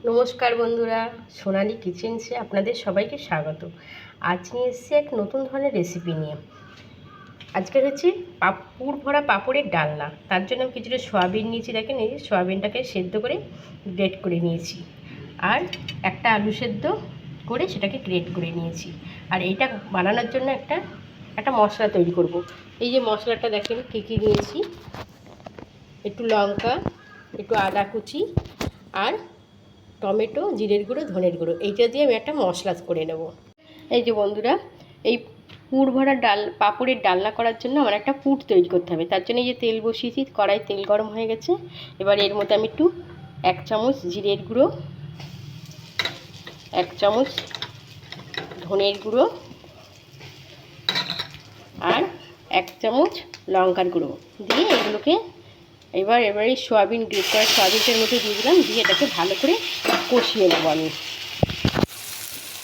নমস্কার বন্ধুরা, সোনালি কিচেন্সে আপনাদের সবাইকে স্বাগত। আজ নিয়ে এসেছি এক নতুন ধরনের রেসিপি নিয়ে। আজকে হচ্ছে পুর ভরা পাঁপড়ের ডালনা। তার জন্য আমি কিছুটা সয়াবিন নিয়েছি, দেখেন এই সয়াবিনটাকে সেদ্ধ করে গ্রেট করে নিয়েছি, আর একটা আলু সেদ্ধ করে সেটাকে গ্রেট করে নিয়েছি। আর এইটা বানানোর জন্য একটা মশলা তৈরি করব। এই যে মশলাটা দেখেন কী কী নিয়েছি: একটু লঙ্কা, একটু আদা কুচি, আর টমেটো, জিরের গুঁড়ো, ধনের গুঁড়ো, এইটা দিয়ে আমি একটা মশলা করে নেব। এই যে বন্ধুরা, এই পুর ভরা পাঁপড়ের ডালনা করার জন্য আমার একটা পুর তৈরি করতে হবে। তার জন্য এই যে তেল বসিয়েছি, কড়াই তেল গরম হয়ে গেছে। এবার এর মধ্যে আমি একটু 1 চামচ জিরের গুঁড়ো, 1 চামচ ধনের গুঁড়ো, আর 1 চামচ লঙ্কার গুঁড়ো দিয়ে এগুলোকে এবার এই সয়াবিন গ্রেট করা সয়াবিনটার মধ্যে দিয়ে দিলাম। দিয়ে এটাকে ভালো করে কষিয়ে নেব আমি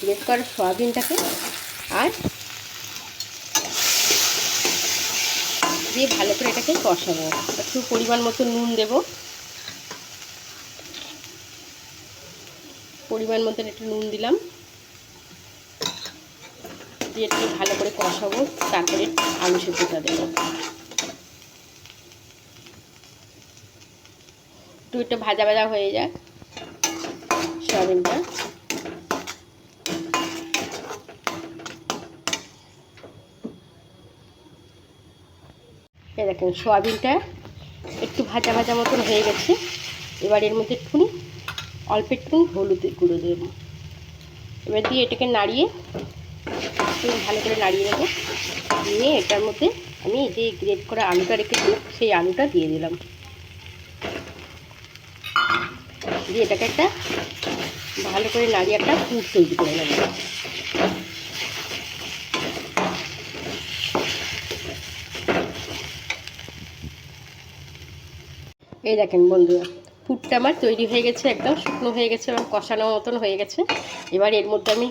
গ্রেট করা সয়াবিনটাকে। আর দিয়ে ভালো করে এটাকে কষাবো। একটু পরিমাণ মতো নুন দেব, পরিমাণ মতো একটু নুন দিলাম। দিয়ে এটাকে ভালো করে কষাবো, তারপরে আলু সেদ্ধটা দেবো। একটু এটা ভাজা ভাজা হয়ে যাক সয়াবিনটা। এই দেখেন সয়াবিনটা একটু ভাজা ভাজা মতন হয়ে গেছে। এবার এর মধ্যে অল্প একটু হলুদের গুঁড়ো দেব। এবার দিয়ে এটাকে নাড়িয়ে ভালো করে নাড়িয়ে নেব। দিয়ে এটার মধ্যে আমি যে গ্রেট করা আলুটা রেখেছি সেই আলুটা দিয়ে দিলাম। দিয়ে এটাকে একটা ভালো করে নাড়িয়ে একটা পুর তৈরি করে নেব। এই দেখেন বন্ধুরা, পুরটা আমার তৈরি হয়ে গেছে, একদম শুকনো হয়ে গেছে এবং কষানো মতন হয়ে গেছে। এবার এর মধ্যে আমি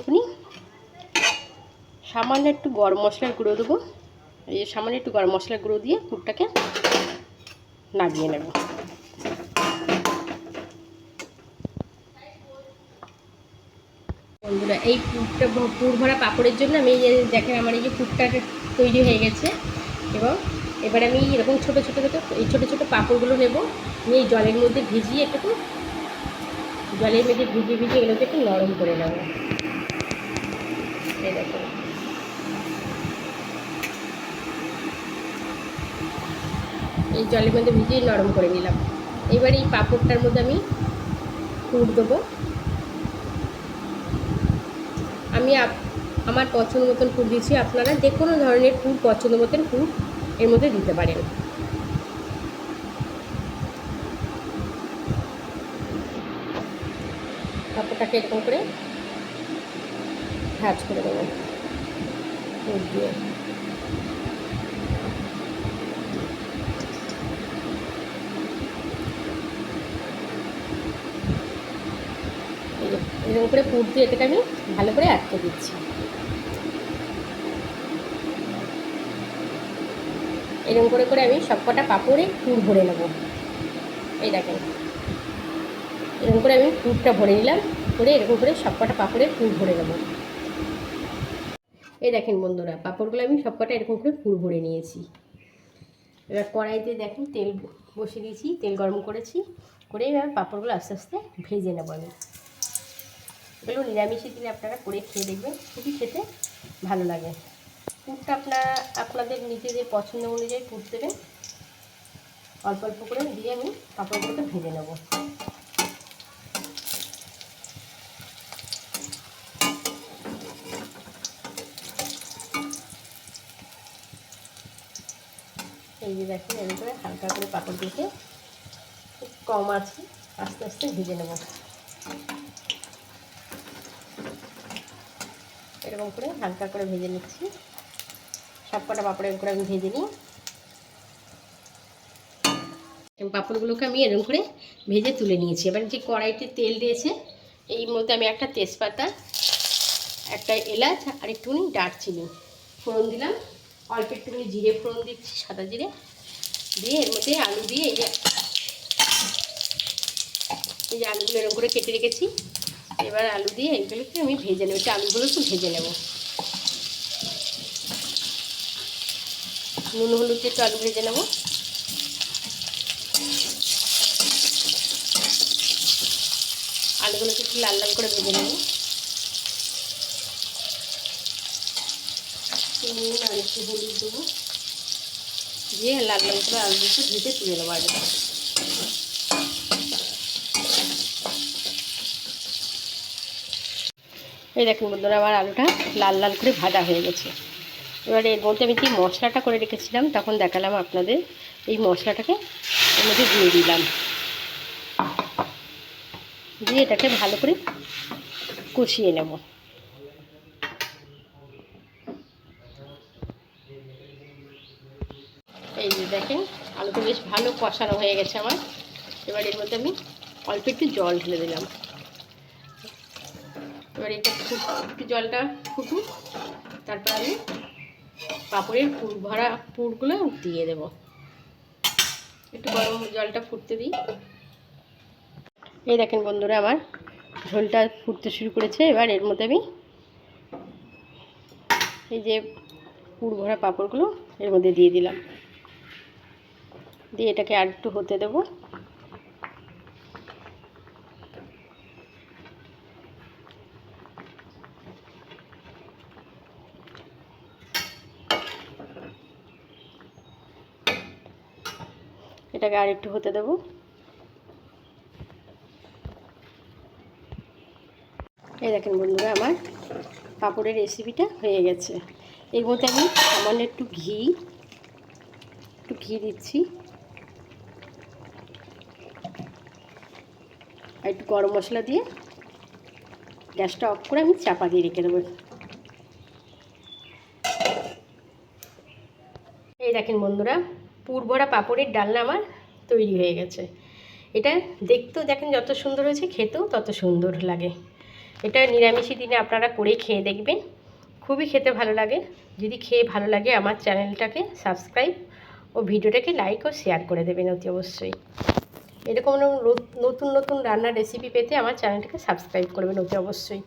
সামান্য একটু গরম মশলার গুঁড়ো দেবো। এই সামান্য একটু গরম মশলার গুঁড়ো দিয়ে পুরটাকে নাড়িয়ে নেব। বন্ধুরা, এই পুর ভরা পাঁপড়ের জন্য আমি দেখেন আমার এই যে পুরটা তৈরি হয়ে গেছে। এবং এবার আমি এরকম ছোটো ছোটো পাঁপড়গুলো নেব। নিয়ে এই জলের মধ্যে ভিজিয়ে ভিজিয়ে এগুলোকে একটু নরম করে নেব। এই দেখুন, এই জলের মধ্যে ভিজিয়ে নরম করে নিলাম। এবার এই পাঁপড়টার মধ্যে আমি পুর দেবো। আমি আমার পছন্দ মতন পুর দিচ্ছি, আপনারা যে কোনো ধরনের পুর পছন্দ মতন পুর এর মধ্যে দিতে পারেন। পাঁপড়টাকে এরকম করে ভাজ করে দেবো পুর দিয়ে। এরকম করে পুর দিয়ে এটাকে আমি ভালো করে আটকে দিচ্ছি। এরকম করে আমি সবকটা পাঁপড়ে পুর ভরে নেব। এই দেখেন, এরকম করে আমি পুরটা ভরে নিলাম। এরকম করে সবকটা পাঁপড়ের পুর ভরে নেব। এই দেখেন বন্ধুরা, পাঁপড়গুলো আমি সবকটা এরকম করে পুর ভরে নিয়েছি। এবার কড়াইতে দেখেন তেল বসিয়ে দিয়েছি, তেল গরম করেছি। এবার পাঁপড়গুলো আস্তে আস্তে ভেজে নেব আমি। এগুলো নিরামিষে দিলে আপনারা করে খেয়ে দেখবেন, খুবই খেতে ভালো লাগে। পুরটা আপনাদের নিজেদের পছন্দ অনুযায়ী পুর দেবেন। অল্প অল্প করে দিয়ে আমি পাঁপড়গুলোকে ভেজে নেব। এই যে দেখেন, এরকম করে হালকা করে পাঁপড় দিতে খুব কম আছে, আস্তে আস্তে ভেজে নেব। এরকম করে হালকা করে ভেজে নিচ্ছি। সবকটা পাঁপড়ের করে আমি ভেজে নিই। পাঁপড়গুলোকে আমি এরকম করে ভেজে তুলে নিয়েছি। এবার যে কড়াইতে তেল দিয়েছে, এই মধ্যে আমি একটা তেজপাতা, একটা এলাচ আর একটুখানি দারচিনি ফোড়ন দিলাম। অল্প একটুখানি জিরে ফোড়ন দিচ্ছি, সাদা জিরে দিয়ে এর মধ্যে আলু দিয়ে এই যে আলুগুলো এরকম করে কেটে রেখেছি, এবার আলু দিয়ে এগুলোকে আমি ভেজে নেব, আলুগুলো একটু ভেজে নেব। নুন হলুদ দিয়ে একটু আলু ভেজে নেব। আলুগুলোকে একটু লাল লাল করে ভেজে নেব। নুন আর একটু হলুদ দেবো, দিয়ে লাল লাল করে আলুগুলো ভেজে তুলে নেবো আগে। এই দেখুন বন্ধুরা, আমার আলুটা লাল লাল করে ভাজা হয়ে গেছে। এবারে এর মধ্যে আমি যে মশলাটা করে রেখেছিলাম তখন দেখালাম আপনাদের, এই মশলাটাকে এর মধ্যে দিয়ে দিলাম, দিয়ে এটাকে ভালো করে কষিয়ে নেব। এই যে দেখেন আলুটা বেশ ভালো কষানো হয়ে গেছে আমার। এবার এর মধ্যে আমি অল্প একটু জল ঢেলে দিলাম। এবার এটা একটু জলটা ফুটুক, তারপর আমি পাঁপড়ের পুরগুলো দিয়ে দেব। একটু গরম জলটা ফুটতে দিই। এই দেখেন বন্ধুরা, আমার ঝোলটা ফুটতে শুরু করেছে। এবার এর মধ্যে আমি এই যে পুর ভরা পাঁপড়গুলো এর মধ্যে দিয়ে দিলাম, দিয়ে এটাকে আর একটু হতে দেবো। এটাকে আর একটু হতে দেবো। এই দেখেন বন্ধুরা, আমার পাঁপড়ের রেসিপিটা হয়ে গেছে। এর মধ্যে আমি সামান্য একটু ঘি দিচ্ছি, আর একটু গরম মশলা দিয়ে গ্যাসটা অফ করে আমি চাপা দিয়ে রেখে দেবো। এই দেখেন বন্ধুরা, পুর ভরা পাঁপড়ের ডালনা আমার তৈরি হয়ে গেছে। এটা দেখতেও দেখেন যত সুন্দর হয়েছে, খেতেও তত সুন্দর লাগে। এটা নিরামিষি দিনে আপনারা করে খেয়ে দেখবেন, খুবই খেতে ভালো লাগে। যদি খেয়ে ভালো লাগে আমার চ্যানেলটাকে সাবস্ক্রাইব ও ভিডিওটাকে লাইক ও শেয়ার করে দেবেন অতি অবশ্যই। এরকম নতুন নতুন রান্নার রেসিপি পেতে আমার চ্যানেলটাকে সাবস্ক্রাইব করবেন অতি অবশ্যই।